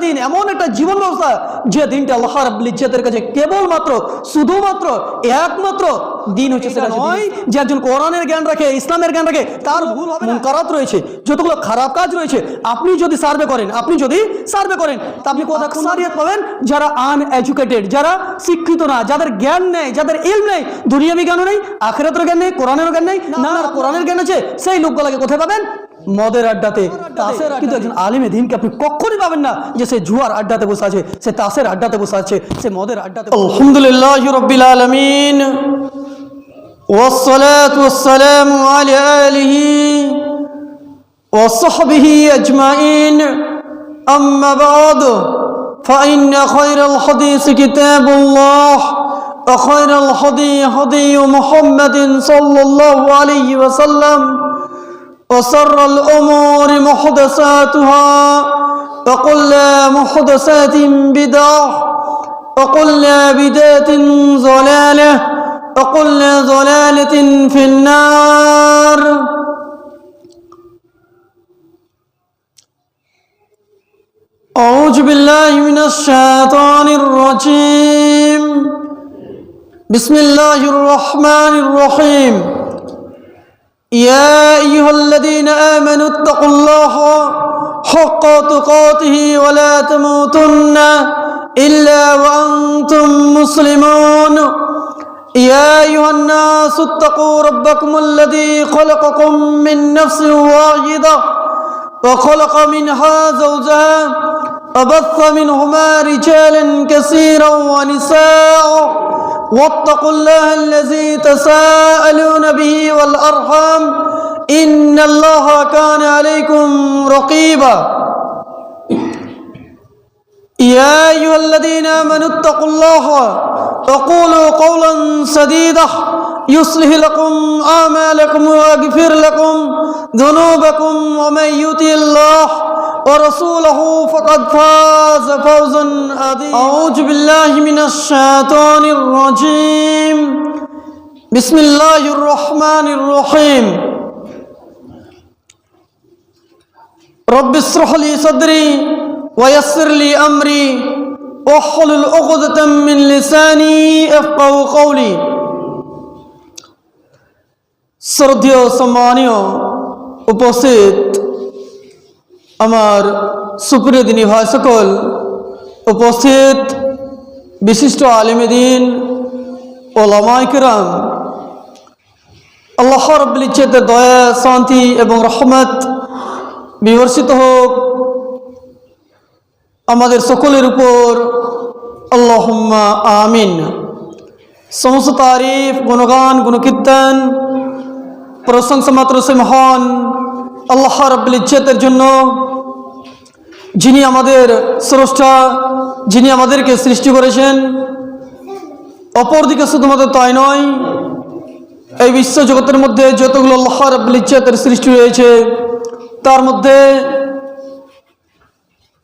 দিন, এমন একটা জীবন ব্যবস্থা যে দিনটা আল্লাহ রাব্বুল ইজ্জতের কাছে কেবলমাত্র শুধুমাত্র একমাত্র দিন হচ্ছে। সেটা নয় যে একজন কোরআনের জ্ঞান রাখে, ইসলামের জ্ঞান রাখে, তার ভুল হবে না। মুনকারাত রয়েছে, যতগুলো খারাপ কাজ রয়েছে, আপনি যদি সার্ভে করেন তা আপনি কোথায় আকসারিয়ত পাবেন? যারা আনএডুকেটেড, যারা শিক্ষিত না, যাদের জ্ঞান নেই, যাদের ইলম নেই, দুনিয়াবি জ্ঞানও নেই, আখিরাতের জ্ঞান নেই, কোরআনের জ্ঞান নেই, না কোরআনের জ্ঞান আছে, সেই লোকগুলোকে কোথায় পাবেন? মদের আড্ডাতে, তাসের। কিন্তু একজন আলিমে দ্বীনকে আপনি কখনোই পাবেন না যে সে জুয়ার আড্ডাতে বসে আছে, সে তাসের আড্ডাতে বসে আছে, সে মদের আড্ডাতে। আলহামদুলিল্লাহি রাব্বিল আলামিন والصلاة والسلام على آله وصحبه أجمعين أما بعد فإن خير الحديث كتاب الله وخير الهدي هدي محمد صلى الله عليه وسلم وشر الأمور محدثاتها وكل محدثات بدعة وكل بدعة ضلالة وكل ضلالة في النار أعوذ بالله من الشيطان الرجيم بسم الله الرحمن الرحيم يا أيها الذين آمنوا اتقوا الله حق تقاته ولا تموتن إلا وأنتم مسلمون يا أيها الناس اتقوا ربكم الذي خلقكم من نفس واحدة وخلق منها زوجها وبث منهما رجالا كثيرا ونساء واتقوا الله الذي تساءلون به والأرحام إن الله كان عليكم رقيبا يا أيها الذين آمنوا اتقوا الله وقولوا قولا سديدا يصلح لكم أعمالكم ويغفر لكم ذنوبكم ومن يطع الله ورسوله فقد فاز فوزا عظيما أعوذ بالله من الشيطان الرجيم بسم الله الرحمن الرحيم رب اشرح لي صدري ويسر لي أمري واحلل عقدة من لساني يفقهوا قولي শ্রদ্ধেয় সম্মানীয় উপস্থিত আমার সুপ্রিয় দিনী ভাই সকল, উপস্থিত বিশিষ্ট আলেমে দ্বীন, ওলামায়ে কেরাম, আল্লাহ রাব্বুল ইজ্জতের দয়া, শান্তি এবং রহমত বিবর্ষিত হোক আমাদের সকলের উপর, আল্লাহুম্মা আমিন। সমস্ত তারিফ, গুণগান, গুণকীর্তন, প্রশংসা মাত্র সে মহান আল্লাহ রাব্বুল ইজ্জতের জন্য, যিনি আমাদের স্রষ্টা, যিনি আমাদেরকে সৃষ্টি করেছেন। অপরদিকে শুধুমাত্র তাই নয়, এই বিশ্ব জগতের মধ্যে যতগুলো আল্লাহ রাব্বুল ইজ্জতের সৃষ্টি হয়েছে তার মধ্যে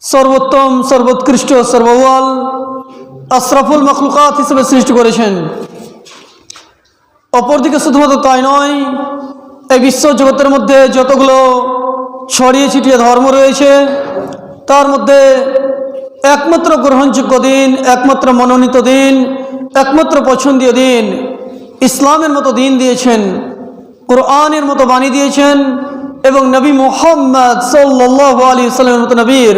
সর্বোত্তম, সর্বোৎকৃষ্ট, সর্বওয়াল, আশরাফুল মখলুকাত হিসেবে সৃষ্টি করেছেন। অপরদিকে শুধুমাত্র তাই নয়, এই বিশ্ব জগতের মধ্যে যতগুলো ছড়িয়ে ছিটিয়ে ধর্ম রয়েছে তার মধ্যে একমাত্র গ্রহণযোগ্য দিন, একমাত্র মনোনীত দিন, একমাত্র পছন্দীয় দিন ইসলামের মতো দিন দিয়েছেন, কোরআনের মতো বাণী দিয়েছেন এবং নবী মুহাম্মদ সাল্লাল্লাহু আলাইহি ওয়াসাল্লামের মতো নবীর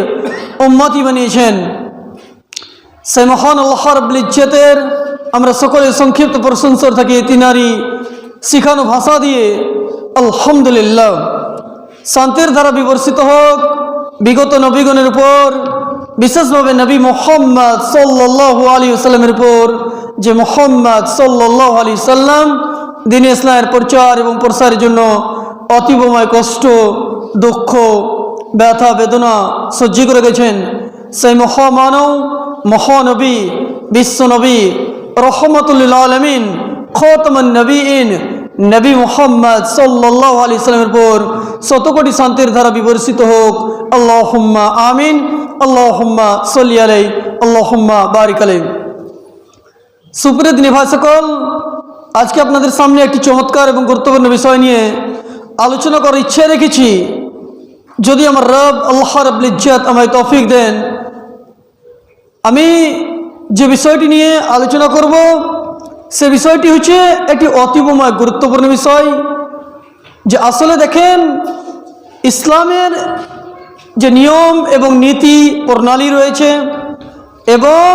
উম্মতি বানিয়েছেন। সেই মহান আল্লাহ রাব্বুল ইজ্জতের আমরা সকলে সংক্ষিপ্ত প্রশংসা থাকি তিনারি শিখানো ভাষা দিয়ে আলহামদুলিল্লাহ। শান্তির ধারা বিবর্ষিত হোক বিগত নবীগণের উপর, বিশেষভাবে নবী মুহাম্মদ সাল্লাল্লাহু আলাইহি ওয়াসাল্লামের উপর, যে মুহাম্মদ সাল্লাল্লাহু আলাইহি ওয়াসাল্লাম দ্বীন ইসলামের প্রচার এবং প্রসারের জন্য অতীবময় কষ্ট, দুঃখ, ব্যথা, বেদনা সহ্য করে গেছেন। সেই মহামানব, মহানবী, বিশ্বনবী, রহমতুল লিল আলামিন, খাতামুন নবীন নবী মুহাম্মদ সাল্লাল্লাহু আলাইহি ওয়াসাল্লামের উপর শত কোটি শান্তির ধারা বিবর্ষিত হোক। আল্লাহুম্মা আমিন, আল্লাহুম্মা সাল্লি আলাইহি, আল্লাহুম্মা বারিক আলাইহি। সুপ্রিয় দিনী ভাই সকল, আজকে আপনাদের সামনে একটি চমৎকার এবং গুরুত্বপূর্ণ বিষয় নিয়ে আলোচনা করার ইচ্ছে রেখেছি। যদি আমার রব আল্লাহ রাব্বুল ইজ্জত আমায় তৌফিক দেন আমি যে বিষয়টি নিয়ে আলোচনা করব সে বিষয়টি হচ্ছে একটি অতীবময় গুরুত্বপূর্ণ বিষয়। যে আসলে দেখেন, ইসলামের যে নিয়ম এবং নীতি প্রণালী রয়েছে এবং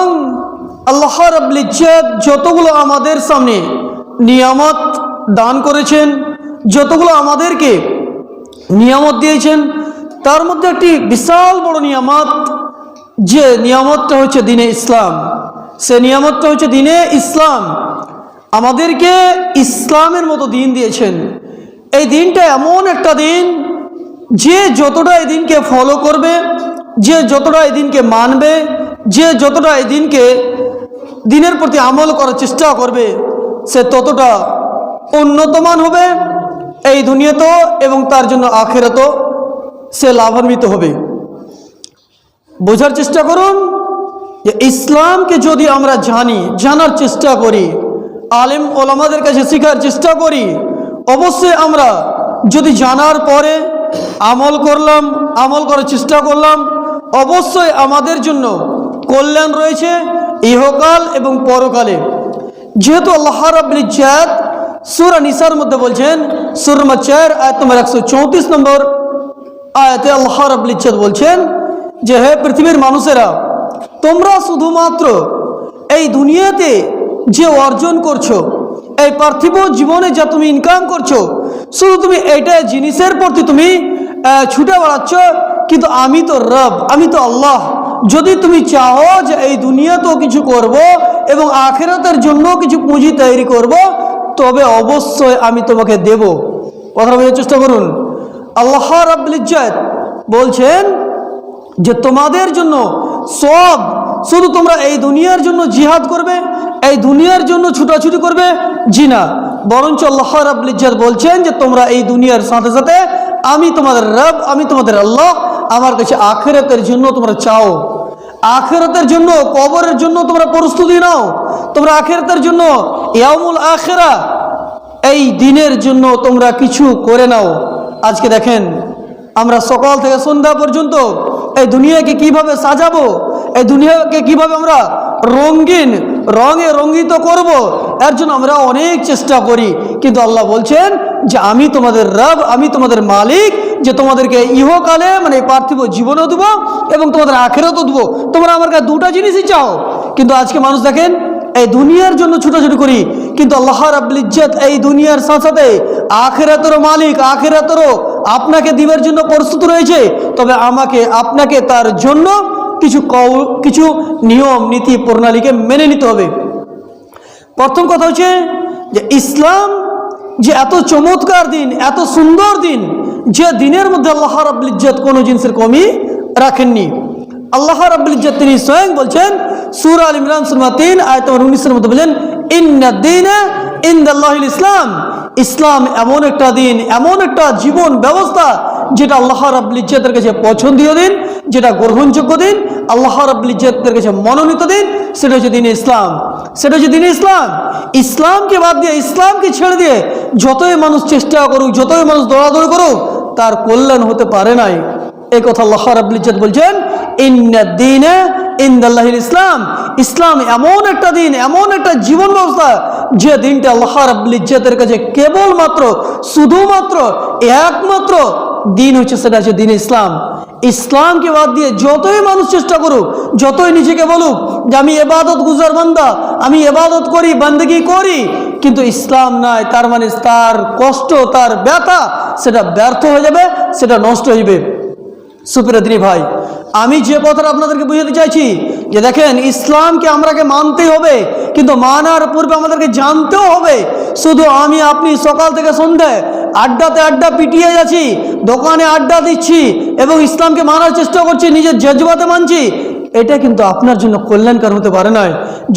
আল্লাহ রাব্বুল ইজ্জত যতগুলো আমাদের সামনে নিয়ামত দান করেছেন, যতগুলো আমাদেরকে নিয়ামত দিয়েছেন, তার মধ্যে একটি বিশাল বড় নিয়ামত, যে নিয়ামতটা হচ্ছে দ্বীনে ইসলাম। সে নিয়ামতটা হচ্ছে দ্বীনে ইসলাম। আমাদেরকে ইসলামের মতো দিন দিয়েছেন। এই দিনটা এমন একটা দিন, যে যতটা এই দিনকে ফলো করবে, যে যতটা এই দিনকে মানবে, যে যতটা এই দিনকে দিনের প্রতি আমল করার চেষ্টা করবে, সে ততটা উন্নতমান হবে এই দুনিয়াতেও এবং তার জন্য আখিরাতেও সে লাভান্বিত হবে। বোঝার চেষ্টা করুন যে ইসলামকে যদি আমরা জানার চেষ্টা করি, আলেম ওলামাদের কাছে শেখার চেষ্টা করি, অবশ্যই আমরা যদি জানার পরে আমল করার চেষ্টা করলাম, অবশ্যই আমাদের জন্য কল্যাণ রয়েছে ইহকাল এবং পরকালে। যেহেতু আল্লাহ রাব্বুল ইজ্জত সূরা নিসার মধ্যে বলছেন, সূরা নম্বর 4 আয়াত নম্বর 134 নম্বর আয়াতে আল্লাহ রাব্বুল ইজ্জত বলছেন যে, হে পৃথিবীর মানুষেরা, তোমরা শুধুমাত্র এই দুনিয়াতে যে অর্জন করছো, এই পার্থিব জীবনে যা তুমি ইনকাম করছো, শুধু তুমি এইটা জিনিসের প্রতি তুমি ছুটে বেড়াচ্ছ। কিন্তু আমি তো রব, আমি তো আল্লাহ। যদি তুমি চাও যে এই দুনিয়াতেও কিছু করব এবং আখিরাতের জন্য কিছু পুঁজি তৈরি করব, তবে অবশ্যই আমি তোমাকে দেব। কথা বোঝার চেষ্টা করুন। আল্লাহ রাব্বুল ইজ্জত বলছেন যে তোমাদের জন্য সব, শুধু তোমরা এই দুনিয়ার জন্য জিহাদ করবে, এই দুনিয়ার জন্য ছুটাছুটি করবে, জি না, বরঞ্চ আল্লাহ রাব্বুল ইজ্জত বলছেন যে তোমরা এই দুনিয়ার সাথে সাথে আমি তোমাদের রব, আমি তোমাদের আল্লাহ, আমার কাছে আখিরাতের জন্য তোমরা চাও। আখিরাতের জন্য, কবরের জন্য তোমরা প্রস্তুতি নাও। তোমরা আখিরাতের জন্য, ইয়াউমুল আখিরা, এই দিনের জন্য তোমরা কিছু করে নাও। আজকে দেখেন, আমরা সকাল থেকে সন্ধ্যা পর্যন্ত এই দুনিয়াকে কিভাবে সাজাবো, এই দুনিয়াকে কিভাবে আমরা রঙে রঙ্গিত করব, এর জন্য আমরা অনেক চেষ্টা করি। কিন্তু আল্লাহ বলছেন যে আমি তোমাদের রব, আমি তোমাদের মালিক, যে তোমাদেরকে ইহকালে মানে পার্থিব জীবনও দেবো এবং তোমাদের আখিরাতও দেবো। তোমরা আমার কাছে দুটা জিনিসই চাও। কিন্তু আজকে মানুষ দেখেন, এই দুনিয়ার জন্য ছুটাছুটি করি, কিন্তু আল্লাহ রাব্বুল ইজ্জত এই দুনিয়ার সাথে সাথে আখিরাতেরও মালিক, আখিরাতেরও আপনাকে দিবার জন্য প্রস্তুত রয়েছে। তবে আমাকে আপনাকে তার জন্য কিছু নিয়ম নীতি প্রণালীকে মেনে নিতে হবে। প্রথম কথা হচ্ছে যে ইসলাম যে এত চমৎকার দিন, এত সুন্দর দিন, যে দিনের মধ্যে আল্লাহ রাব্বুল ইজ্জত কোনো জিনিসের কমি রাখেননি। আল্লাহ রাব্বুল ইজ্জত তিনি স্বয়ং বলছেন, সূরা আল ইমরান সূরা 3 আয়াত নম্বর 19 এর মধ্যে বলেন, ইন্নাদ দীনা ইনদাল্লাহিল ইসলাম। ইসলাম এমন একটা দিন, এমন একটা জীবন ব্যবস্থা, যেটা আল্লাহ রাব্বুল ইজ্জতের কাছে পছন্দীয় দিন, যেটা গ্রহণযোগ্য দিন, আল্লাহ রাব্বুল ইজ্জতের কাছে মনোনীত দিন, সেটা হচ্ছে দ্বীনে ইসলাম। সেটা হচ্ছে দ্বীনে ইসলাম। ইসলামকে বাদ দিয়ে, ইসলামকে ছেড়ে দিয়ে যতই মানুষ চেষ্টা করুক, যতই মানুষ দৌড়াদৌড়ি করুক, তার কল্যাণ হতে পারে নাই। এই কথা আল্লাহ রাব্বুল ইজ্জত বলছেন, ইন্নাদ দীনা ইনদাল্লাহিল ইসলাম। ইসলাম এমন একটা দিন, এমন একটা জীবন ব্যবস্থা, যে দিনটা আল্লাহ রাব্বুল ইজ্জতের কাছে কেবলমাত্র, শুধুমাত্র, একমাত্র দিন হচ্ছে, সেটা হচ্ছে দ্বীনে ইসলাম। ইসলামকে বাদ দিয়ে যতই মানুষ চেষ্টা করুক, যতই নিজেকে বলুক যে আমি ইবাদত গুজার বান্দা, আমি ইবাদত করি, বান্দেগি করি, কিন্তু ইসলাম নাই, তার মানে তার কষ্ট, তার ব্যথা, সেটা ব্যর্থ হয়ে যাবে, সেটা নষ্ট হয়ে যাবে। সুপ্রিয় দিনী ভাই, আমি যে কথাটা আপনাদেরকে বুঝাতে চাইছি যে দেখেন, ইসলামকে আমরাকে মানতেই হবে, কিন্তু মানার পূর্বে আমাদেরকে জানতেও হবে। শুধু আমি আপনি সকাল থেকে সন্ধ্যায় আড্ডা পিটিয়ে যাচ্ছি, দোকানে আড্ডা দিচ্ছি এবং ইসলামকে মানার চেষ্টা করছি, নিজের জজবাতে মানছি, এটা কিন্তু আপনার জন্য কল্যাণকর হতে পারে না।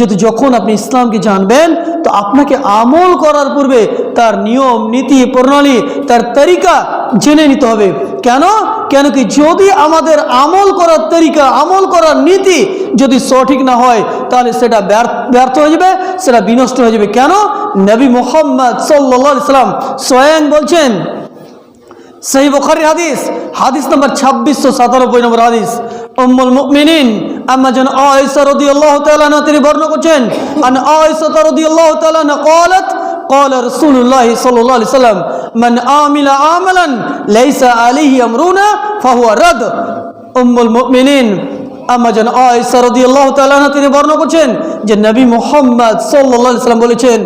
যদি যখন আপনি ইসলামকে জানবেন, তো আপনাকে আমল করার পূর্বে তার নিয়ম নীতি প্রণালী, তার তরিকা জেনে নিতে হবে। কেন কি যদি আমাদের আমল করার তরিকা, আমল করার নীতি যদি সঠিক না হয়, তাহলে সেটা ব্যর্থ হয়ে যাবে, সেটা বিনষ্ট হয়ে যাবে। কেন? নবী মুহাম্মদ সাল্লাল্লাহু আলাইহি সাল্লাম স্বয়ং বলছেন, সহিহ বুখারী হাদিস নম্বর 2697 নম্বর হাদিস, উম্মুল মুমিনিন আম্মা জান আয়েশা রাদিয়াল্লাহু তাআলা আনহা তিনি বর্ণনা করছেন, আন আয়েশা রাদিয়াল্লাহু তাআলা আনহা قالت قال رسول الله صلى الله عليه وسلم من عمل عملا ليس عليه امرنا فهو رد। উম্মুল মুমিনিন আম্মা জান আয়েশা রাদিয়াল্লাহু তাআলা আনহা তিনি বর্ণনা করছেন যে নবী মুহাম্মদ সাল্লাল্লাহু আলাইহি সাল্লাম বলেছেন,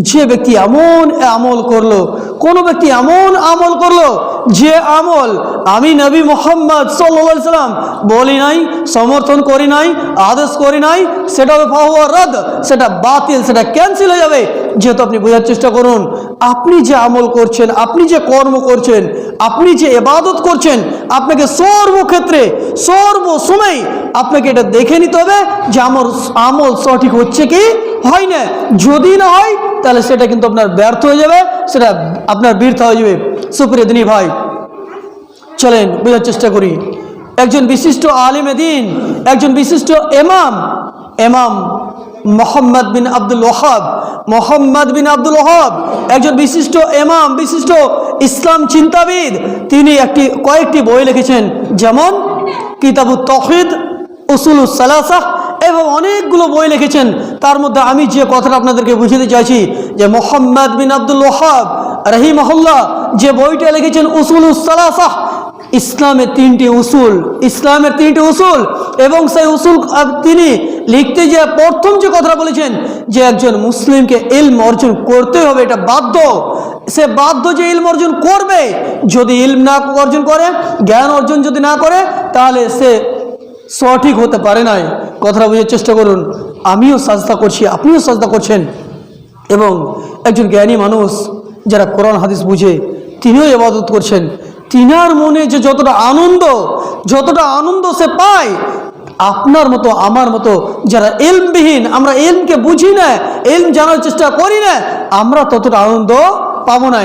যে ব্যক্তি এমন আমল করলো, কোন ব্যক্তি এমন আমল করলো যে আমল আমি নবী মুহাম্মদ সাল্লাল্লাহু আলাইহি সাল্লাম বলি নাই, সমর্থন করি নাই, আদেশ করি নাই, সেটা হবে ফাহুয়া রাদ, সেটা বাতিল, সেটা ক্যান্সেল হয়ে যাবে। যেহেতু আপনি বোঝার চেষ্টা করুন, আপনি যে আমল করছেন, আপনি যে কর্ম করছেন, আপনি যে ইবাদত করছেন, আপনাকে সর্বক্ষেত্রে সর্বসময় আপনাকে এটা দেখে নিতে হবে যে আমার আমল সঠিক হচ্ছে কি হয় না। যদি না হয় তাহলে সেটা কিন্তু আপনার ব্যর্থ হয়ে যাবে, সেটা আপনার বৃথা হয়ে যাবে। সুপ্রিয় দিনী ভাই, চলেন বোঝার চেষ্টা করি। একজন বিশিষ্ট আলেম দ্বীন, একজন বিশিষ্ট ইমাম মোহাম্মদ বিন আব্দুল ওয়াহাব, একজন বিশিষ্ট ইমাম, বিশিষ্ট ইসলাম চিন্তাবিদ, তিনি কয়েকটি বই লিখেছেন, যেমন কিতাবুত তাওহীদ, উসুলুস সালাসাহ এবং অনেকগুলো বই লিখেছেন। তার মধ্যে আমি যে কথাটা আপনাদেরকে বুঝাতে চাইছি যে মোহাম্মদ বিন আব্দুল ওয়াহাব রাহিমাহুল্লাহ যে বইটা লিখেছেন উসুলুস সালাসাহ, ইসলামের তিনটি উসুল, এবং সেই উসুল তিনি লিখতে যে প্রথম যে কথাটা বলেছেন যে একজন মুসলিমকে ইলম অর্জন করতে হবে, এটা বাধ্য, সে বাধ্য যে ইলম অর্জন করবে। যদি ইলম না অর্জন করে, জ্ঞান অর্জন যদি না করে, তাহলে সে সঠিক হতে পারে নাই। কথাটা বোঝার চেষ্টা করুন। আমিও সাজদা করছি, আপনিও সাজদা করছেন, এবং একজন জ্ঞানী মানুষ যারা কোরআন হাদিস বুঝে তিনিও ইবাদত করছেন। তিনার মনে যে যতটা আনন্দ সে পায়, আপনার মতো আমার মতো যারা ইলমবিহীন, আমরা ইলমকে বুঝি না, ইলম জানার চেষ্টা করি না, আমরা ততটা আনন্দ পাবো না।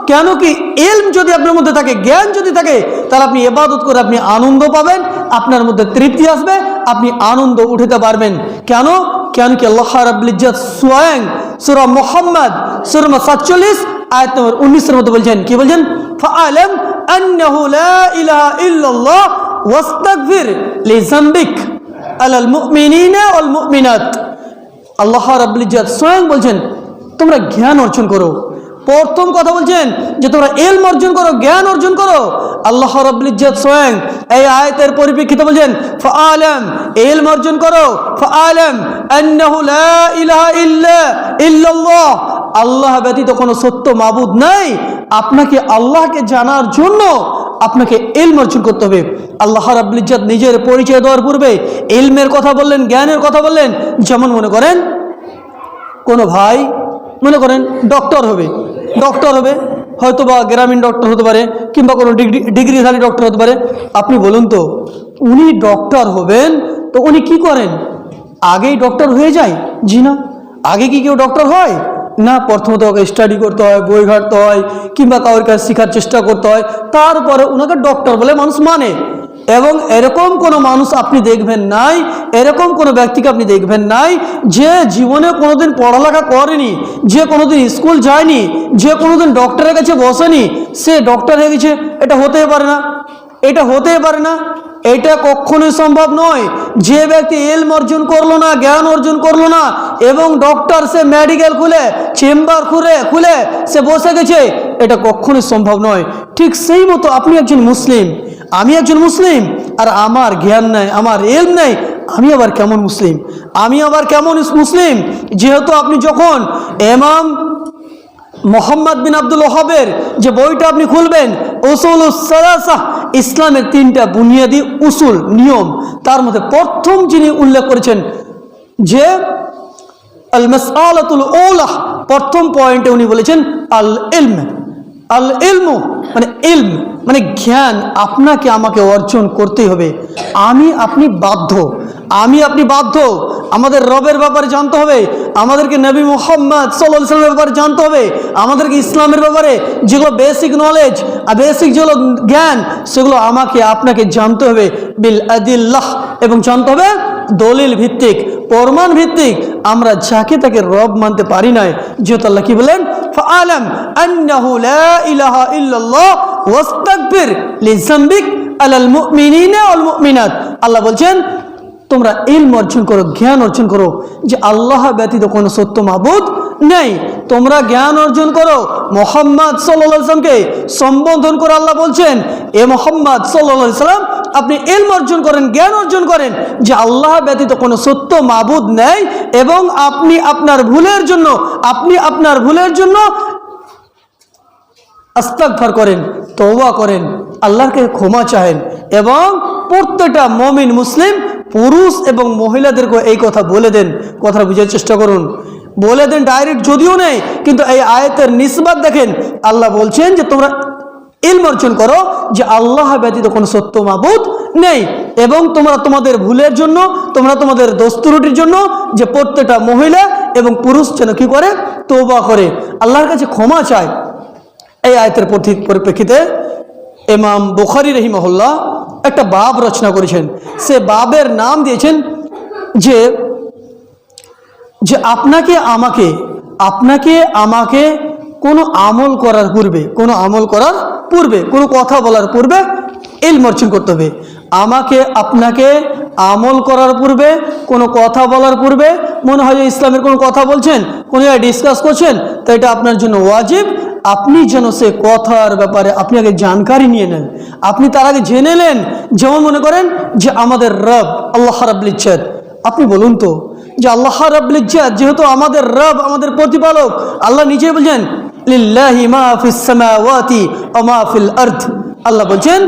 কেন কি ইলম যদি আপনার মধ্যে থাকে, জ্ঞান যদি থাকে, তাহলে আপনি ইবাদত করে আপনি আনন্দ পাবেন, আপনার মধ্যে তৃপ্তি আসবে, আপনি আনন্দ উঠাতে পারবেন। কেন কি আল্লাহ রাব্বুল ইজ্জত স্বয়ং সূরা মুহাম্মদ সূরা 47 আয়াত নম্বর 19 মধ্যে বলছেন, কি বলছেন? ফাআলাম আন্নাহু লা ইলাহা ইল্লাল্লাহ ওয়াস্তাগফির লিযামবিক আলাল মুমিনিনা ওয়াল মুমিনাত। আল্লাহ রাব্বুল ইজ্জত স্বয়ং বলছেন তোমরা জ্ঞান অর্জন করো। প্রথম কথা বলছেন যে তোমরা ইলম অর্জন করো, জ্ঞান অর্জন করো। আল্লাহ রাব্বুল ইজ্জত স্বয়ং এই আয়াতের পরিপ্রেক্ষিতে বলছেন ফাআলাম, ইলম অর্জন করো, ফাআলাম আন্নাহু লা ইলাহা ইল্লাল্লাহ, আল্লাহ ব্যতীত কোনো সত্য মাবুদ নাই। আপনাকে আল্লাহকে জানার জন্য আপনাকে ইলম অর্জন করতে হবে। আল্লাহ রাব্বুল ইজ্জত নিজের পরিচয় দেওয়ার পূর্বে ইলমের কথা বললেন, জ্ঞানের কথা বললেন। যেমন মনে করেন কোনো ভাই মনে করেন ডক্টর হবে, হয়তো বা গ্রামীণ ডক্টর হতে পারে, কিংবা কোনো ডিগ্রিধারী ডক্টর হতে পারে। আপনি বলুন তো, উনি ডক্টর হবেন তো উনি কি করেন? আগেই ডক্টর হয়ে যায়? জি না। আগে কি কেউ ডক্টর হয় না? প্রথমত ওকে স্টাডি করতে হয়, বই ঘাটতে হয়, কিংবা কারোর কাছে শেখার চেষ্টা করতে হয়, তারপরে ওনাকে ডক্টর বলে মানুষ মানে। এবং এরকম কোনো মানুষ আপনি দেখবেন নাই, এরকম কোনো ব্যক্তিকে আপনি দেখবেন নাই যে জীবনে কোনোদিন পড়ালেখা করেনি, যে কোনোদিন স্কুল যায়নি, যে কোনোদিন ডক্টরের কাছে বসেনি, সে ডক্টর হয়ে গেছে। এটা হতেই পারে না, এটা কখনোই সম্ভব নয়। যে ব্যক্তি ইলম অর্জন করলো না, জ্ঞান অর্জন করলো না, এবং ডক্টর সে মেডিকেল খুলে, চেম্বার খুলে সে বসে গেছে, এটা কখনোই সম্ভব নয়। ঠিক সেই মতো আপনি একজন মুসলিম, আমি একজন মুসলিম, আর আমার জ্ঞান নাই, আমার ইলম নাই, আমি আবার কেমন মুসলিম? যেহেতু আপনি যখন ইমাম মোহাম্মদ বিন আব্দুল ওয়াহাবের যে বইটা আপনি খুলবেন, উসুলুস সালাসাহ, ইসলামের তিনটা বুনিয়াদি উসুল নিয়ম, তার মধ্যে প্রথম যিনি উল্লেখ করেছেন যে আল মাসআলাতুল উলা, প্রথম পয়েন্টে উনি বলেছেন আল ইলম মানে জ্ঞান আপনাকে আমাকে অর্জন করতেই হবে। আমি আপনি বাধ্য। আমাদের রবের ব্যাপারে জানতে হবে, আমাদেরকে নবী মুহাম্মদ সাল্লাল্লাহু আলাইহি ওয়াসাল্লামের ব্যাপারে জানতে হবে, আমাদেরকে ইসলামের ব্যাপারে যেগুলো বেসিক নলেজ আর বেসিক যেগুলো জ্ঞান, সেগুলো আমাকে আপনাকে জানতে হবে বিল আদিল্লাহ, এবং জানতে হবে দলিল ভিত্তিক, প্রমাণ ভিত্তিক। আমরা যাকে তাকে রব মানতে পারি না। যেহেতু আল্লাহ কি বলেন, ফাআলাম আন্নাহু লা ইলাহা ইল্লাল্লাহ ওয়াস্তাগফির লিযামবিক আলাল মুমিনিনা ওয়াল মুমিনাত। আল্লাহ বলছেন তোমরা ইলম অর্জন করো, জ্ঞান অর্জন করো যে আল্লাহ ব্যতীত কোনো সত্য মাবুদ নেই। তোমরা জ্ঞান অর্জন করো। মুহাম্মদ সাল্লাল্লাহু আলাইহি ওয়াসাল্লামকে সম্বোধন করে আল্লাহ বলছেন, এ মুহাম্মদ সাল্লাল্লাহু আলাইহি ওয়াসাল্লাম আপনি ইলম অর্জন করেন, জ্ঞান অর্জন করেন যে আল্লাহ ব্যতীত কোনো সত্য মাবুদ নেই, এবং আপনি আপনার ভুলের জন্য ইস্তিগফার করেন, তওবা করেন, আল্লাহর কাছে ক্ষমা চাহেন। এবং প্রত্যেকটা মুমিন মুসলিম পুরুষ এবং মহিলাদেরকে এই কথা বলে দেন। কথা বুঝার চেষ্টা করুন, বলে দেন ডাইরেক্ট যদিও নেই, কিন্তু এই আয়াতের নিসবত দেখেন, আল্লাহ বলছেন যে তোমরা ইলম অর্জন করো যে আল্লাহ ব্যতীত কোনো সত্য মাবুদ নেই, এবং তোমরা তোমাদের ভুলের জন্য, তোমরা তোমাদের দোষ ত্রুটির জন্য যে প্রত্যেকটা মহিলা এবং পুরুষ যেন কি করে, তওবা করে, আল্লাহর কাছে ক্ষমা চায়। এই আয়াতের পরিপ্রেক্ষিতে ইমাম বুখারী রাহিমাহুল্লাহ একটা বাব রচনা করেছেন। সে বাবের নাম দিয়েছেন যে আপনাকে আমাকে কোনো আমল করার পূর্বে, কোনো কথা বলার পূর্বে ইলম অর্জন করতে হবে। আপনাকে আমল করার পূর্বে, কোনো কথা বলার পূর্বে, মনে হয় যে ইসলামের কোনো কথা বলছেন, কোনো ডিসকাস করছেন, তো এটা আপনার জন্য ওয়াজিব। আপনি যেন সে কথার ব্যাপারে আপনি আগে জানকারি নিয়ে নেন, আপনি তার আগে জেনে নেন। যেমন মনে করেন যে আমাদের রব আল্লাহ রাব্বুল ইজ্জত, আপনি বলুন তো যে আল্লাহ রাব্বুল ইজ্জত যেহেতু আমাদের রব, আমাদের প্রতিপালক, আল্লাহ নিজেই বলছেন লিল্লাহি মা ফিস সামাওয়াতি ওয়া মা ফিল আরদ। আল্লাহ বলছেন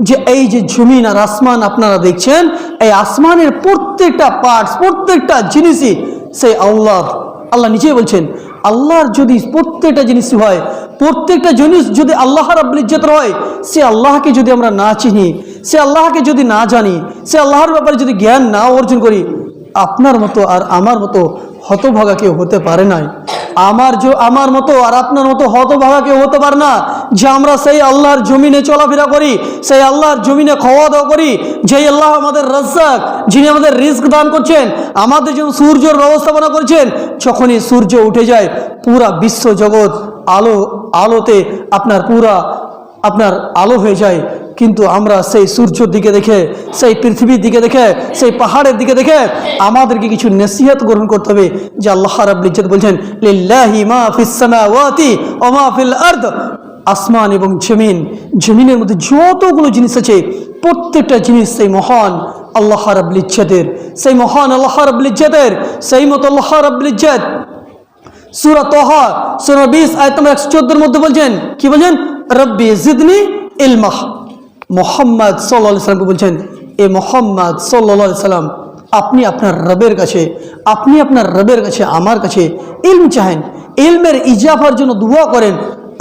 যে এই যে জমিন আর আসমান আপনারা দেখছেন, এই আসমানের প্রত্যেকটা পার্টস, প্রত্যেকটা জিনিসই সেই আল্লাহ নিজেই বলছেন। আল্লাহর যদি প্রত্যেকটা জিনিস হয়, প্রত্যেকটা জিনিস যদি আল্লাহ রাব্বুল ইজ্জতের হয়, সে আল্লাহকে যদি আমরা না চিনি, সে আল্লাহকে যদি না জানি, সে আল্লাহর ব্যাপারে যদি জ্ঞান না অর্জন করি, আপনার মতো আর আমার মতো হতভাগা কেউ হতে পারে না। আমার মতো আর আপনার মতো হতভাগা কেউ হতে পারে না যে আমরা সেই আল্লাহর জমিনে চলাফেরা করি, সেই আল্লাহর জমিনে খাওয়া দাওয়া করি, যেই আল্লাহ আমাদের রাজ্জাক, যিনি আমাদের রিজক দান করছেন, আমাদের জন্য সূর্যের ব্যবস্থাপনা করছেন। যখনই সূর্য উঠে যায়, পুরা বিশ্ব জগৎ আলোতে আপনার আলো হয়ে যায়। কিন্তু আমরা সেই সূর্যের দিকে দেখে, সেই পৃথিবীর দিকে দেখে, সেই পাহাড়ের দিকে দেখে আমাদেরকে কিছু নসিহত গ্রহণ করতে হবে যে আল্লাহ রাব্বুল ইজ্জত বলছেন লিল্লাহি মা ফিস সামাওয়াতি ওয়া মা ফিল আরদ। আসমান এবং জমিনের মধ্যে যতগুলো জিনিস আছে, প্রত্যেকটা জিনিস সেই মহান আল্লাহ রাব্বুল ইজ্জতের, সেই মহান আল্লাহ রাব্বুল ইজ্জতের। সেই মতো আল্লাহ রাব্বুল ইজ্জত সূরা তাহা সূরা 20 আয়াত নম্বর 114 মধ্যে বলছেন, কি বলছেন, রব্বি জিদনি ইলমা। মুহাম্মদ সাল্লাল্লাহু আলাইহি সাল্লামকে বলছেন, এ মুহাম্মদ সাল্লাল্লাহু আলাইহি সাল্লাম আপনি আপনার রবের কাছে আমার কাছে ইলম চাহেন, ইলমের ইজাফার জন্য দুয়া করেন।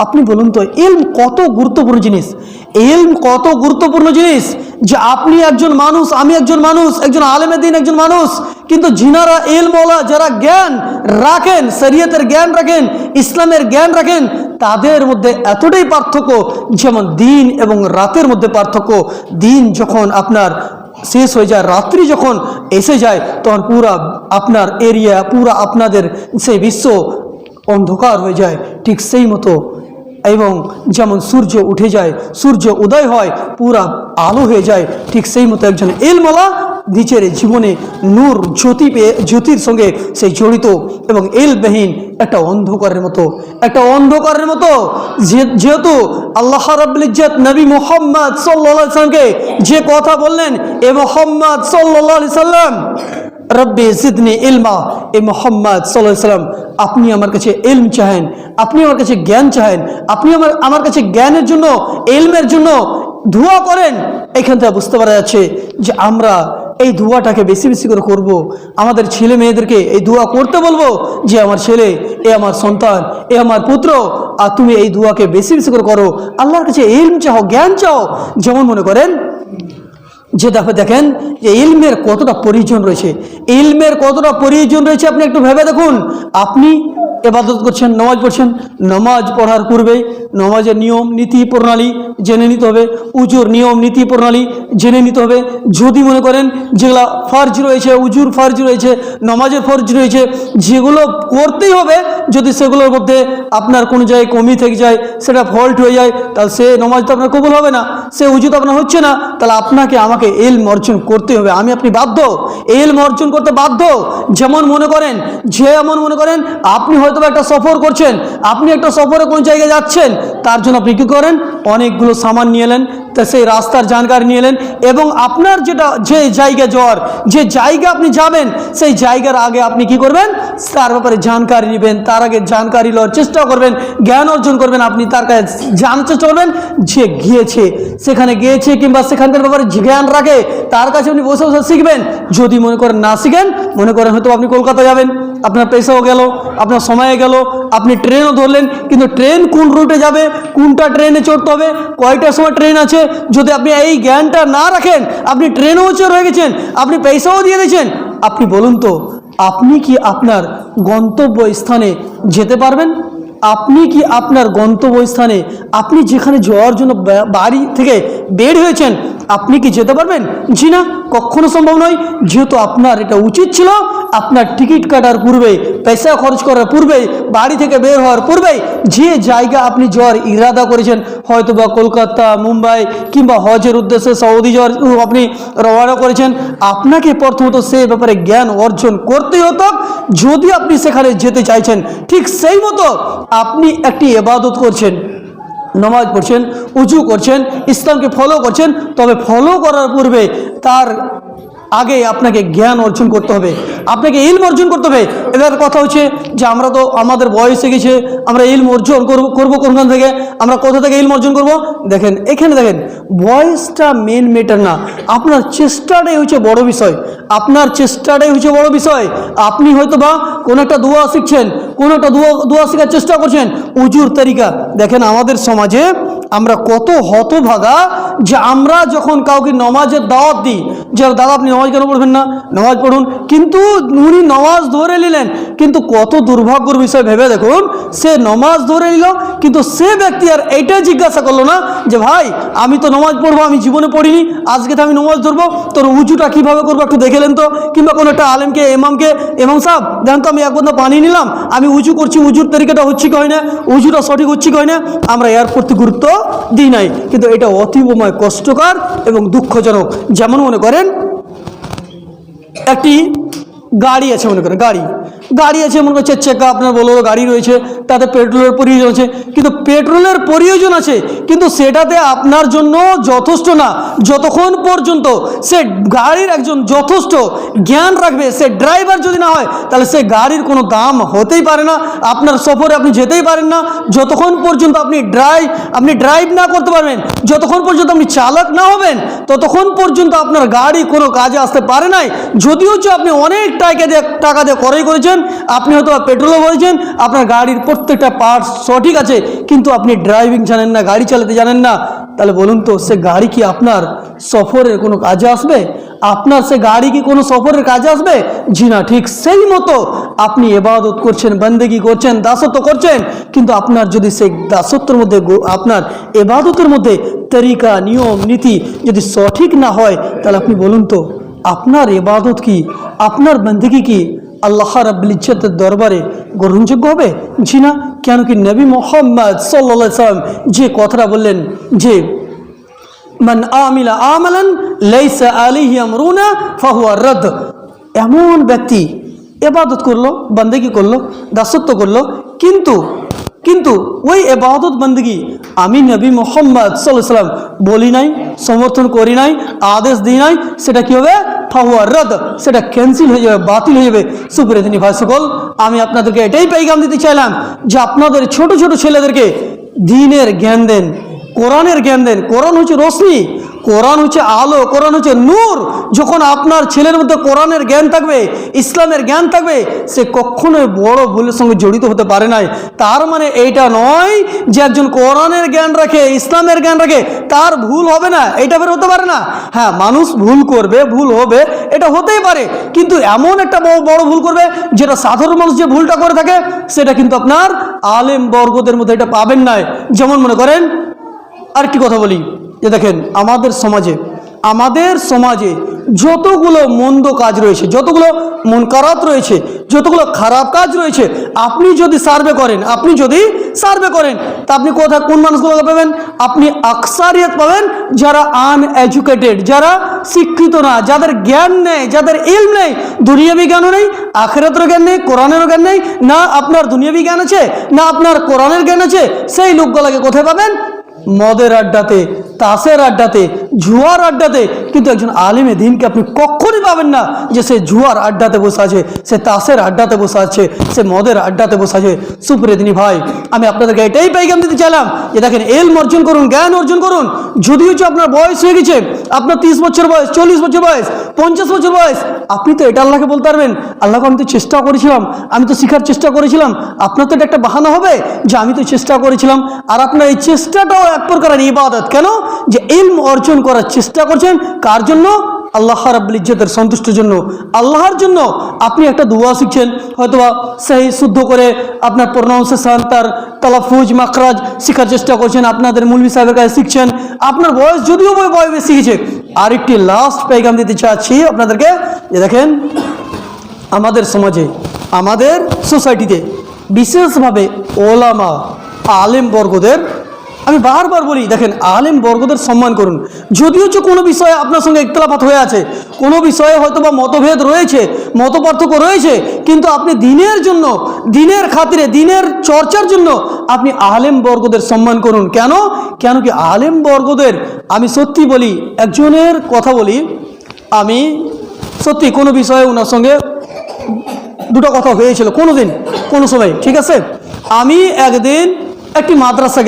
আপনি বলুন তো ইলম কত গুরুত্বপূর্ণ জিনিস, যে আপনি একজন মানুষ, আমি একজন মানুষ, একজন আলেমে দ্বীন একজন মানুষ, কিন্তু যিনারা ইলমওয়ালা, যারা জ্ঞান রাখেন, শরীয়তের জ্ঞান রাখেন, ইসলামের জ্ঞান রাখেন, তাদের মধ্যে এতটাই পার্থক্য যেমন দিন এবং রাতের মধ্যে পার্থক্য। দিন যখন আপনার শেষ হয়ে যায়, রাত্রি যখন এসে যায়, তখন পুরা আপনার এরিয়া, পুরা আপনাদের সেই বিশ্ব অন্ধকার হয়ে যায়। ঠিক সেই মতো, এবং যেমন সূর্য উঠে যায়, সূর্য উদয় হয়, পুরা আলো হয়ে যায়, ঠিক সেই মতো একজন ইলমওয়ালা নিজের জীবনে নূর জ্যোতির সঙ্গে সেই জড়িত, এবং ইলমবিহীন একটা অন্ধকারের মতো। যেহেতু আল্লাহ রাব্বুল ইজ্জত নবী মুহাম্মদ সাল্লাল্লাহু আলাইহি সাল্লামকে যে কথা বললেন, এ মুহাম্মদ সাল্লাল্লাহু আলাইহি সাল্লাম রব্বি জিদনি ইলমা, এ মুহাম্মদ সাল্লাল্লাহু আলাইহি সাল্লাম আপনি আমার কাছে ইলম চাহেন, আপনি আমার কাছে জ্ঞান চাহেন, আপনি আমার কাছে জ্ঞানের জন্য, ইলমের জন্য দোয়া করেন। এখান থেকে বুঝতে পারা যাচ্ছে যে আমরা এই দোয়াটাকে বেশি বেশি করে করব। আমাদের ছেলে মেয়েদেরকে এই দোয়া করতে বলবো যে আমার ছেলে, এ আমার সন্তান, এ আমার পুত্র, আর তুমি এই দোয়াকে বেশি বেশি করে করো, আল্লাহর কাছে ইলম চাও, জ্ঞান চাও। যেমন মনে করেন যে দেখেন যে ইলমের কতটা প্রয়োজন রয়েছে, আপনি একটু ভেবে দেখুন। আপনি ইবাদত করছেন, নামাজ পড়ছেন, নামাজ পড়ার পূর্বে নামাজের নিয়ম নীতি প্রণালী জেনে নিতে হবে, উজুর নিয়ম নীতি প্রণালী জেনে নিতে হবে। যদি মনে করেন যেগুলো ফরজ রয়েছে, উজুর ফরজ রয়েছে, নামাজের ফরজ রয়েছে, যেগুলো করতেই হবে যদি সেগুলোর মধ্যে আপনার কোনো জায়গায় কমি থেকে যায়, সেটা ফল্ট হয়ে যায়, তাহলে সে নামাজ তো আপনার কবুল হবে না, সে উজু তো আপনার হচ্ছে না। তাহলে আপনাকে আমাকে ইলম অর্জন করতে হবে, আপনি বাধ্য ইলম অর্জন করতে বাধ্য। যেমন মনে করেন আপনি হয়তো একটা সফর করছেন, আপনি একটা সফরে কোন জায়গায় যাচ্ছেন, তার জন্য আপনি কী করেন, অনেকগুলো সামান নিয়ে এলেন, তা সেই রাস্তার জানকারি নিয়ে এলেন, এবং আপনার যে জায়গা যাওয়ার, যে জায়গা আপনি যাবেন, সেই জায়গার আগে আপনি কি করবেন, তার ব্যাপারে জানকারি নেবেন, তার আগে জানকারি লওয়ার চেষ্টা করবেন, জ্ঞান অর্জন করবেন। আপনি তার কাছে জানতে চেষ্টা করবেন যে সেখানে গিয়েছে কিংবা সেখানকার ব্যাপারে জ্ঞান রাখে, তার কাছে আপনি বসে বসে শিখবেন। যদি মনে করেন না শিখেন, মনে করেন হয়তো আপনি কলকাতা যাবেন, আপনার পয়সাও গেল, আপনার সময় গেল, আপনি ট্রেনও ধরলেন, কিন্তু ট্রেন কোন রুটে যাবে, কোনটা ট্রেনে চড়তে হবে, কয়টার সময় ট্রেন আছে, যদি আপনি এই জ্ঞানটা না রাখেন, আপনি ট্রেনও রয়ে গেছেন, আপনি পয়সাও দিয়ে দিয়েছেন। আপনি বলুন তো, আপনি কি আপনার গন্তব্যস্থানে যেতে পারবেন? আপনি কি আপনার গন্তব্যস্থানে, আপনি যেখানে যাওয়ার জন্য বাড়ি থেকে বের হয়েছেন, আপনি কি যেতে পারবেন? জি না, কখনো সম্ভব নয়। যেহেতু আপনার এটা উচিত ছিল, আপনার টিকিট কাটার পূর্বে, পয়সা খরচ করার পূর্বে, বাড়ি থেকে বের হওয়ার পূর্বে যে জায়গা আপনি যাওয়ার ইরাদা করেছেন, হয়তো বা কলকাতা, মুম্বাই কিংবা হজের উদ্দেশ্যে সৌদি যাওয়ার আপনি রওনা করেছেন, আপনাকে প্রথমত সে ব্যাপারে জ্ঞান অর্জন করতেই হতো। যদি আপনি সেখানে যেতে চাইছেন, ঠিক সেই মতো আপনি একটি ইবাদত করছেন, নামাজ পড়ছেন, উজু করছেন, ইসলামকে ফলো করছেন, তবে ফলো করার পূর্বে তার আগে আপনাকে জ্ঞান অর্জন করতে হবে, আপনাকে ইলম অর্জন করতে হবে। এবার কথা হচ্ছে যে আমরা তো আমাদের বয়সে গেছে, আমরা ইলম অর্জন করবো কোনখান থেকে, আমরা কোথা থেকে ইলম অর্জন করব? দেখেন এখানে, দেখেন বয়সটা মেন ম্যাটার না, আপনার চেষ্টাটাই হচ্ছে বড় বিষয়, আপনার চেষ্টাটাই হচ্ছে বড় বিষয়। আপনি হয়তো বা কোনো একটা দোয়া শিখছেন, কোনো একটা দোয়া শেখার চেষ্টা করছেন, উজুর তরিকা। দেখেন আমাদের সমাজে আমরা কত হতভাগা যে আমরা যখন কাউকে নমাজের দাওয়াত দিই, যে দাদা আপনি নামাজ কেন পড়বেন না, নামাজ পড়ুন, কিন্তু উনি নামাজ ধরে নিলেন, কিন্তু কত দুর্ভাগ্যর বিষয় ভেবে দেখুন, সে নামাজ ধরে নিল, কিন্তু সে ব্যক্তি আর এইটাই জিজ্ঞাসা করলো না যে ভাই আমি তো নামাজ পড়বো, আমি জীবনে পড়িনি, আজকে তো আমি নামাজ ধরবো, তোর উজুটা কীভাবে করবো একটু দেখেলেন তো, কিংবা কোনো একটা আলেমকে, ইমাম সাহেব দেন তো, আমি এক বন্ধা পানি নিলাম, আমি উজু করছি, উজুর তরিকাটা হচ্ছে কি হয় না, উজুটা সঠিক হচ্ছে কি হয় না, আমরা এর প্রতি গুরুত্ব দিই নাই। কিন্তু এটা অতীবময় কষ্টকর এবং দুঃখজনক। যেমন মনে করেন একটি গাড়ি আছে, মনে করেন গাড়ি আছে, মনে করছে চেকা আপনার বলো গাড়ি রয়েছে, তাতে পেট্রোলের প্রয়োজন আছে, কিন্তু পেট্রোলের প্রয়োজন আছে, কিন্তু সেটাতে আপনার জন্য যথেষ্ট না, যতক্ষণ পর্যন্ত সে গাড়ির একজন যথেষ্ট জ্ঞান রাখবে, সে ড্রাইভার যদি না হয়, তাহলে সে গাড়ির কোনো দাম হতেই পারে না, আপনার সফরে আপনি যেতেই পারেন না। যতক্ষণ পর্যন্ত আপনি ড্রাইভ না করতে পারবেন, যতক্ষণ পর্যন্ত আপনি চালক না হবেন, ততক্ষণ পর্যন্ত আপনার গাড়ি কোনো কাজে আসতে পারে নাই। যদিও আপনি অনেক টাকা দিয়ে ক্রয় করেছেন, আপনি হয়তো পেট্রোলও ভরেছেন, আপনার গাড়ির প্রত্যেকটা পার্টস সঠিক আছে, কিন্তু আপনি ড্রাইভিং জানেন না, গাড়ি চালাতে জানেন না, তাহলে বলুন তো সে গাড়ি কি আপনার সফরের কোনো কাজে আসবে? সে গাড়ি কি কোনো সফরের কাজে আসবে? জি না। ঠিক সেই মতো আপনি ইবাদত করছেন, বন্দেগি করছেন, দাসত্ব করছেন, কিন্তু আপনার যদি সেই দাসত্বের মধ্যে, আপনার ইবাদতের মধ্যে তরিকা, নিয়ম নীতি যদি সঠিক না হয়, তাহলে আপনি বলুন তো আপনার ইবাদত কি, আপনার বন্দেগি কি আল্লাহ রাব্বুল ইজ্জতের দরবারে গ্রহণযোগ্য হবে? জি না। কেন কি নবী মুহাম্মদ সাল্লাল্লাহু আলাইহি ওয়াসাল্লাম যে কথাটা বললেন যে মান আমিলা আমালান লাইসা আলাইহি আমরুনা ফাহুয়া রাদ, এমন ব্যক্তি ইবাদত করলো, বন্দেগি করলো, দাসত্ব করলো, কিন্তু ওই ইবাদত বন্দেগি আমি নবী মুহাম্মদ সাল্লাল্লাহু আলাইহি ওয়াসাল্লাম বলি নাই, সমর্থন করি নাই, আদেশ দিই নাই, সেটা কি হবে? ফাহুয়া রাদ, সেটা ক্যান্সেল হয়ে যাবে, বাতিল হয়ে যাবে। সুপ্রিয় ভাই সকল, আমি আপনাদেরকে এটাই পেগাম দিতে চাইলাম যে আপনাদের ছোট ছোট ছেলেদেরকে দ্বীনের জ্ঞান দেন, কোরআনের জ্ঞান দেন। কোরআন হচ্ছে রশ্মি, কোরআন হচ্ছে আলো, কোরআন হচ্ছে নূর। যখন আপনার ছেলের মধ্যে কোরআনের জ্ঞান থাকবে, ইসলামের জ্ঞান থাকবে, সে কখনোই বড় ভুলের সঙ্গে জড়িত হতে পারে নাই। তার মানে এইটা নয় যে একজন কোরআনের জ্ঞান রাখে, ইসলামের জ্ঞান রাখে, তার ভুল হবে না, এটা বের হতে পারে না। হ্যাঁ, মানুষ ভুল করবে, ভুল হবে, এটা হতেই পারে, কিন্তু এমন একটা বড় ভুল করবে যেটা সাধারণ মানুষ যে ভুলটা করে থাকে, সেটা কিন্তু আপনার আলেম বর্গদের মধ্যে এটা পাবেন না। যেমন মনে করেন আরেকটি কথা বলি, যে দেখেন আমাদের সমাজে আমাদের সমাজে যতগুলো মন্দ কাজ রয়েছে, যতগুলো মুনকারাত রয়েছে, যতগুলো খারাপ কাজ রয়েছে, আপনি যদি সার্ভে করেন তা আপনি কোথায় কোন মানুষগুলোকে পাবেন? আপনি আকসারিয়ত পাবেন যারা আনএডুকেটেড, যারা শিক্ষিত না, যাদের জ্ঞান নেই, যাদের ইলম নেই, দুনিয়াবি জ্ঞানও নেই, আখিরাতের জ্ঞান নেই, কোরআনেরও জ্ঞান নেই, না আপনার দুনিয়াবি জ্ঞান আছে, না আপনার কোরআনের জ্ঞান আছে। সেই লোকগুলোকে কোথায় পাবেন? মদের আড্ডাতে, তাসের আড্ডাতে, জুয়ার আড্ডাতে। কিন্তু একজন আলিমে দিনকে আপনি কখনই পাবেন না যে সে জুয়ার আড্ডাতে বসে আছে, সে তাসের আড্ডাতে বসে আছে, সে মদের আড্ডাতে বসে আছে। সুপ্রিয় দিনী ভাই, আমি আপনাদেরকে এটাই পেগাম দিতে চাইলাম যে দেখেন, এলম অর্জন করুন, জ্ঞান অর্জন করুন। যদি হচ্ছে আপনার বয়স হয়ে গেছে, আপনার 30 বছর বয়স, 40 বছর বয়স, 50 বছর বয়স, আপনি তো এটা আল্লাহকে বলতে পারবেন, আল্লাহকে আমি তো চেষ্টা করেছিলাম, আমি তো শেখার চেষ্টা করেছিলাম। আপনার তো এটা একটা বাহানা হবে যে আমি তো চেষ্টা করেছিলাম। আর আপনার এই চেষ্টাটাও এক প্রকারের ইবাদত। কেন? যে ইলম অর্জন করার চেষ্টা করছেন কার জন্য? আল্লাহ রাব্বুল ইজ্জতের সন্তুষ্টির জন্য, আল্লাহর জন্য। আপনি একটা দোয়া শিখছেন, হয়তোবা সেই শুদ্ধ করে আপনার প্রনাউন্সিয়েশন, তার তালাফুজ, মাখরাজ শেখার চেষ্টা করছেন, আপনাদের মৌলভী সাহেবের কাছে শিখছেন। আপনার বয়স যদিও বয় বেশি গেছে। আরেকটি লাস্ট পেগাম দিতে চাচ্ছি আপনাদেরকে যে দেখেন, আমাদের সমাজে, আমাদের সোসাইটিতে বিশেষভাবে ওলামা, আলেম বর্গদের, আমি বারবার বলি, দেখেন আলেম বর্গদের সম্মান করুন। যদিও কোনো বিষয়ে আপনার সঙ্গে ইখতিলাফাত হয়ে আছে, কোনো বিষয়ে হয়তো বা মতভেদ রয়েছে, মতপার্থক্য রয়েছে, কিন্তু আপনি দিনের জন্য, দিনের খাতিরে, দিনের চর্চার জন্য আপনি আলেম বর্গদের সম্মান করুন। কেন কি আলেম বর্গদের, আমি সত্যি বলি, একজনের কথা বলি, আমি সত্যি কোনো বিষয়ে ওনার সঙ্গে দুটো কথা হয়েছিল কোনো সময়, ঠিক আছে। আমি একদিন একটা মাদ্রাসা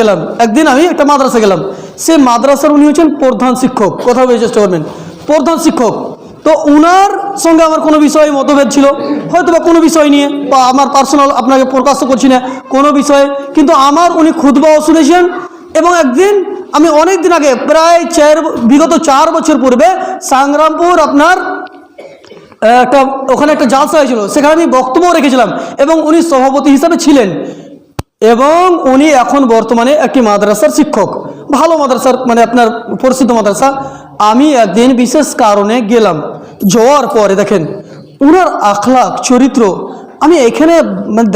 গেলাম, সে মাদ্রাসার উনি হচ্ছেন প্রধান শিক্ষক, কথা বলে চেষ্টা করবেন, প্রধান শিক্ষক। তো উনার সঙ্গে আমার কোনো বিষয়ে মতভেদ ছিল, হয়তো বা কোনো বিষয় নিয়ে, বা আমার পার্সোনাল আপনাকে প্রকাশ করছি না কোনো বিষয়ে, কিন্তু আমার উনি খুতবাও শুনেছেন। এবং একদিন আমি অনেক দিন আগে, প্রায় বিগত 4 বছর পূর্বে, সংগ্রামপুর আপনার ওখানে একটা জালসা হয়েছিল, সেখানে আমি বক্তব্য রেখেছিলাম এবং উনি সভাপতি হিসাবে ছিলেন। এবং উনি এখন বর্তমানে একটি মাদ্রাসার শিক্ষক, ভালো মাদ্রাসার, মানে আপনার প্রসিদ্ধ মাদ্রাসা। আমি একদিন বিশেষ কারণে গেলাম, যাওয়ার পরে দেখেন উনার আখলাক, চরিত্র আমি এখানে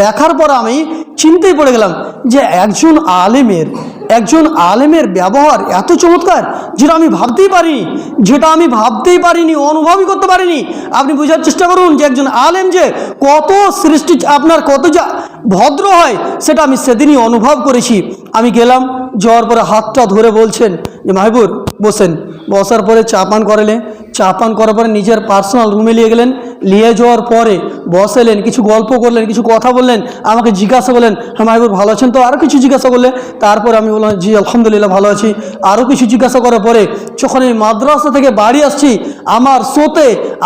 দেখার পর আমি চিন্তায় পড়ে গেলাম যে একজন আলেমের ব্যবহার এত চমৎকার, যেটা আমি ভাবতেই পারিনি, অনুভবই করতে পারিনি। আপনি বোঝার চেষ্টা করুন যে একজন আলেম যে কত সৃষ্টি, আপনার কত যা ভদ্র হয়, সেটা আমি সেদিনই অনুভব করেছি। আমি গেলাম, যাওয়ার পরে হাতটা ধরে বলছেন যে মাহবুর বসেন। বসার পরে চা পান করার পরে নিজের পার্সোনাল রুমে নিয়ে গেলেন। নিয়ে যাওয়ার পরে বসালেন, কিছু গল্প করলেন, কিছু কথা বললেন, আমাকে জিজ্ঞাসা করলেন, হ্যাঁ মাহবুর ভালো আছেন তো? আরও কিছু জিজ্ঞাসা করলেন। তারপরে আমি বললাম জি আলহামদুলিল্লাহ ভালো আছি। আরও কিছু জিজ্ঞাসা করার পরে যখন আমি মাদ্রাসা থেকে বাড়ি আসছি,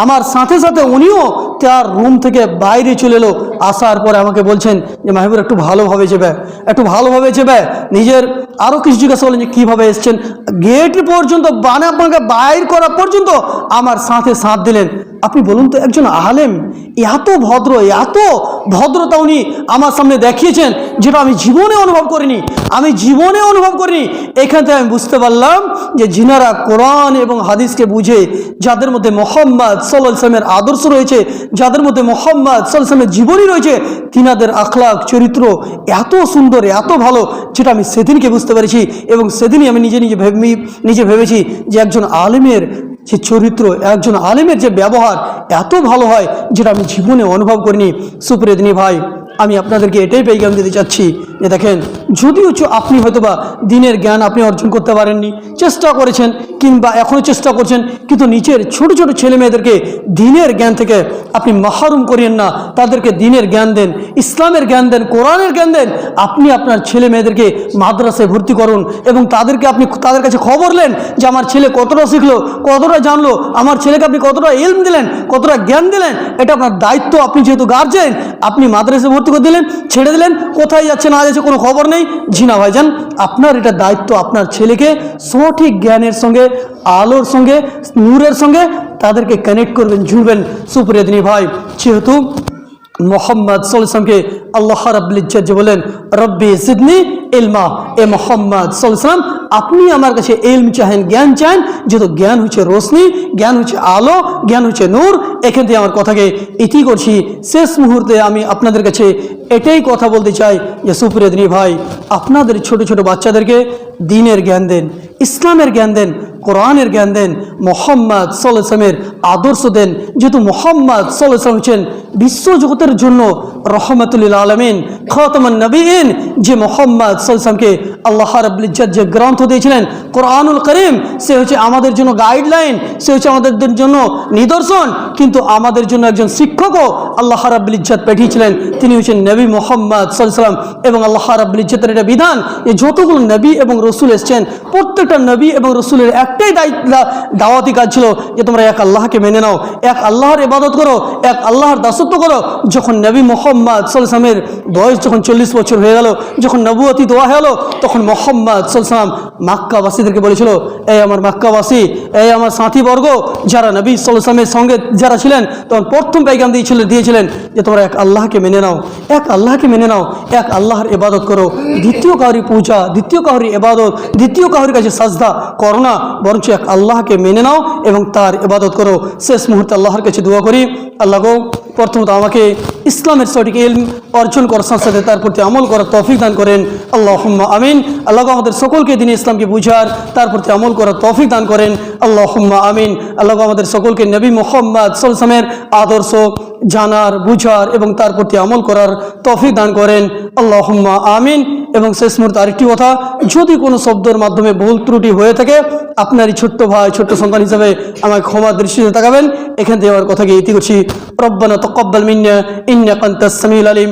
আমার সাথে সাথে উনিও তার রুম থেকে বাইরে চলে এলো। আসার পরে আমাকে বলছেন যে মাহবুর একটু ভালোভাবে যাবে। নিজের আরও কিছু জিজ্ঞাসা করলেন যে কীভাবে এসছেন, গেট পর্যন্ত আপনাকে বাইর করা পর্যন্ত আমার সাথে সাথ দিলেন। আপনি বলুন তো, একজন আলেম এত ভদ্রতা উনি আমার সামনে দেখিয়েছেন, যেটা আমি জীবনে অনুভব করিনি। এখান থেকে আমি বুঝতে পারলাম যে যিনারা কোরআন এবং হাদিসকে বুঝে, যাদের মধ্যে মুহাম্মদ সাল্লাল্লাহু আলাইহি ওয়াসাল্লামের আদর্শ রয়েছে, যাদের মধ্যে মুহাম্মদ সাল্লাল্লাহু আলাইহি ওয়াসাল্লামের জীবনী রয়েছে, তিনাদের আখলাক, চরিত্র এত সুন্দর, এত ভালো, যেটা আমি সেদিনকে বুঝতে পেরেছি। এবং সেদিনই আমি নিজে ভেবেছি যে একজন আলেমের যে চরিত্র, একজন আলেমের যে ব্যবহার এত ভালো হয়, যেটা আমি জীবনে অনুভব করিনি। সুপ্রিয় দিনী ভাই, আমি আপনাদেরকে এটাই পেগাম দিতে চাচ্ছি যে দেখেন, যদিও আপনি হয়তোবা দিনের জ্ঞান আপনি অর্জন করতে পারেননি, চেষ্টা করেছেন কিংবা এখনও চেষ্টা করছেন, কিন্তু নিচের ছোট ছোট ছেলে মেয়েদেরকে দিনের জ্ঞান থেকে আপনি মাহরুম করিয়েন না। তাদেরকে দিনের জ্ঞান দেন, ইসলামের জ্ঞান দেন, কোরআনের জ্ঞান দেন। আপনি আপনার ছেলে মেয়েদেরকে মাদ্রাসায় ভর্তি করুন এবং আপনি তাদের কাছে খবর নেন যে আমার ছেলে কতটা শিখলো, কতটা জানলো, আমার ছেলেকে আপনি কতটা ইলম দিলেন, কতটা জ্ঞান দিলেন। এটা আপনার দায়িত্ব। আপনি যেহেতু গার্জেন, আপনি মাদ্রাসায় ভর্তি করে দিলেন, ছেড়ে দিলেন, কোথায় যাচ্ছে না যাচ্ছে কোনো খবর নেই, ঝিনা ভাইজান, আপনার এটা দায়িত্ব। আপনার ছেলেকে সঠিক জ্ঞানের সঙ্গে, আলোর সঙ্গে, নূরের সঙ্গে তাদেরকে কানেক্ট করবেন, জুড়বেন। সুপ্রিয় দিনী ভাই, যেহেতু মোহাম্মদ সাল্লাল্লাহু আলাইহি ওয়াসাল্লামকে আল্লাহ রাব্বুল ইজ্জত যে বলেন রব্বি জিদনি ইলমা, এ মোহাম্মদ সাল্লাল্লাহু আলাইহি ওয়াসাল্লাম আপনি আমার কাছে ইলম চাহেন, জ্ঞান চান, যেহেতু জ্ঞান হচ্ছে রোশনি, জ্ঞান হচ্ছে আলো, জ্ঞান হচ্ছে নূর। এখান থেকে আমার কথাকে ইতি করছি। শেষ মুহূর্তে আমি আপনাদের কাছে এটাই কথা বলতে চাই যে সুপ্রিয় দিনী ভাই, আপনাদের ছোট ছোট বাচ্চাদেরকে দ্বীনের জ্ঞান দেন, ইসলামের জ্ঞান দেন, কোরআনের জ্ঞান দেন, মোহাম্মদ সাল্লাল্লাহু আলাইহি ওয়াসাল্লামের আদর্শ দেন। যেহেতু মোহাম্মদ সাল্লাল্লাহু আলাইহি ওয়াসাল্লাম হচ্ছেন বিশ্বজগতের জন্য রহমাতুল লিল আলামিন, খাতামুন নবিয়্যিন, যে মোহাম্মদ সাল্লাল্লাহু আলাইহি ওয়াসাল্লামকে আল্লাহ রাব্বুল ইজ্জত যে গ্রন্থ দিয়েছিলেন কোরআনুল কারীম, সে হচ্ছে আমাদের জন্য গাইডলাইন, সে হচ্ছে আমাদের জন্য নিদর্শন। কিন্তু আমাদের জন্য একজন শিক্ষকও আল্লাহ রাব্বুল ইজ্জত পাঠিয়েছিলেন, তিনি হচ্ছেন নবী মোহাম্মদ সাল্লাল্লাহু আলাইহি ওয়াসাল্লাম। এবং আল্লাহ রাব্বুল ইজ্জতের এটা বিধান যে যতগুলো নবী এবং রসুল এসেছেন, প্রত্যেকটা নবী এবং রসুলের একটাই দাওয়াতি কাজ ছিল যে তোমরা এক আল্লাহকে মেনে নাও, এক আল্লাহর ইবাদত করো, এক আল্লাহর দাসত্ব করো। যখন নবী মোহাম্মদ সাল্লাল্লাহু আলাইহি ওয়াসাল্লামের বয়স যখন 40 বছর হয়ে গেল, যখন নবুয়তি দোয়া হলো, তখন মোহাম্মদ সাল্লাল্লাহু আলাইহি ওয়াসাল্লাম মক্কাবাসীদেরকে বলেছিল, এই আমার মক্কাবাসী, এই আমার সাথীবর্গ, যারা নবী সাল্লাল্লাহু আলাইহি ওয়াসাল্লামের সঙ্গে যারা ছিলেন, তখন প্রথম পেগাম দিয়েছিলেন যে তোমরা এক আল্লাহকে মেনে নাও, এক আল্লাহকে মেনে নাও, এক আল্লাহর ইবাদত করো। দ্বিতীয় কাউরি পূজা, দ্বিতীয় কাউরি ইবাদত, দ্বিতীয় কাউরির কাছে সাজদা করো না, বরঞ্চ এক আল্লাহকে মেনে নাও এবং তার ইবাদত করো। শেষ মুহূর্তে আল্লাহর কাছে দোয়া করি, আল্লাহ গো প্রথমত আমাকে ইসলামের সঠিক ইলম অর্জন করার সাথে সাথে তার প্রতি আমল করার তৌফিক দান করেন, আল্লাহুম্মা আমিন। আল্লাহ গো আমাদের সকলকে দিন ইসলামকে বুঝার, তার প্রতি আমল করার তৌফিক দান করেন, আল্লাহুম্মা আমিন। আল্লাহ গো আমাদের সকলকে নবী মুহাম্মদ সাল্লাল্লাহু আলাইহি ওয়াসাল্লামের আদর্শ জানার, বুঝার এবং তার প্রতি আমল করার তৌফিক দান করেন, আল্লাহুম্মা আমিন। এবং শেষ মুহূর্তে আরেকটি কথা, যদি কোনো শব্দের মাধ্যমে ভুল ত্রুটি হয়ে থাকে, আপনারই ছোট্ট ভাই, ছোট্ট সন্তান হিসেবে আমাকে ক্ষমার দৃষ্টিতে তাকাবেন। এখান থেকে আমার কথাকে ইতি করছি। রব্বানা তাকাব্বাল মিন্না ইন্নাকা আনতাস সামিউল আলিম।